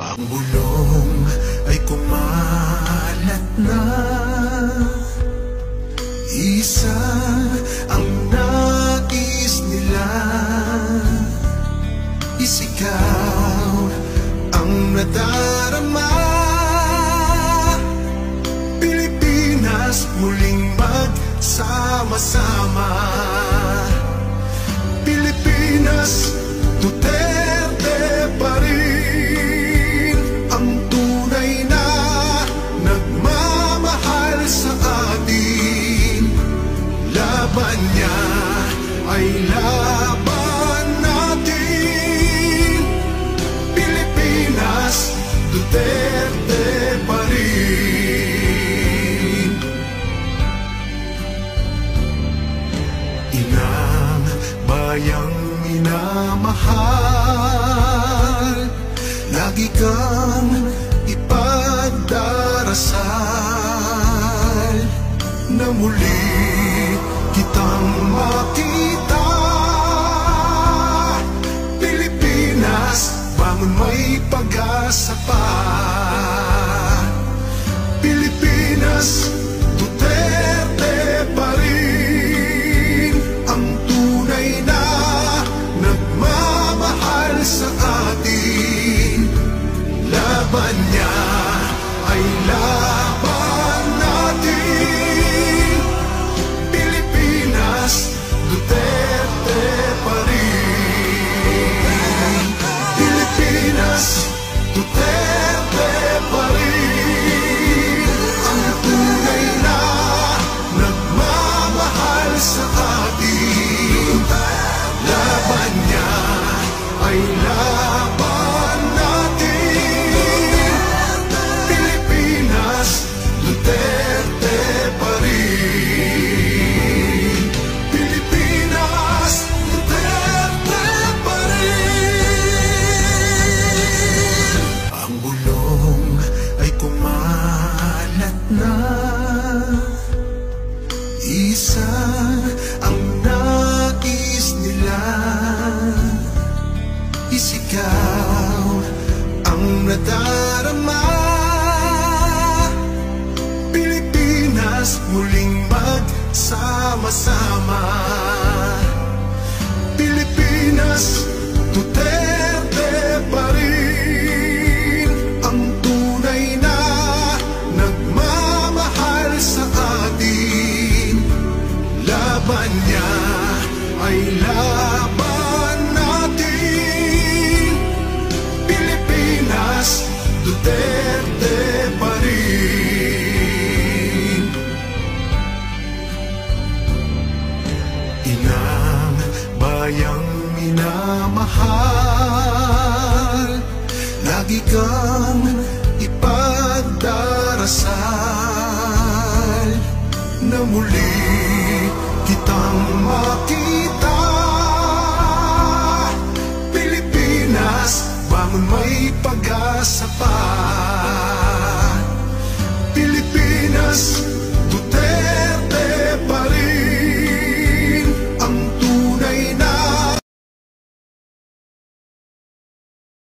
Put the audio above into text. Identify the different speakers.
Speaker 1: Ang bulong ay kumalat na, isa ang nais nila, isigaw ang nadarama. Pilipinas muling magsama-sama, Pilipinas, Duterte pa rin ang tunay na nagmamahal sa atin. Laban niya ay laban natin, Pilipinas, Duterte pa rin. Inang bayang minamahal, lagi kang ipagdarasal na muli kitang makita. Pilipinas, bangon, may pag-asa pa. Pilipinas, Duterte pa rin ang tunay na nagmamahal sa atin. Laban niya ay laban natin, Pilipinas, Duterte pa rin. Pilipinas, Duterte pa rin ang tunay na nagmamahal sa atin. Laban niya ay laban natin, Pilipinas, Duterte pa rin. Pilipinas, Duterte pa rin. Ang bulong ay kumalat na, isa ang nais nila, isigaw ang nadarama. Pilipinas muling magsama-sama, Pilipinas, Duterte pa rin ang tunay na nagmamahal sa atin. Laban niya ay laban natin, Pilipinas, Duterte pa rin. Inang bayang minamahal, lagi kang ipagdarasal na muli kitang makita. Pilipinas, bangon, may pag-asa pa.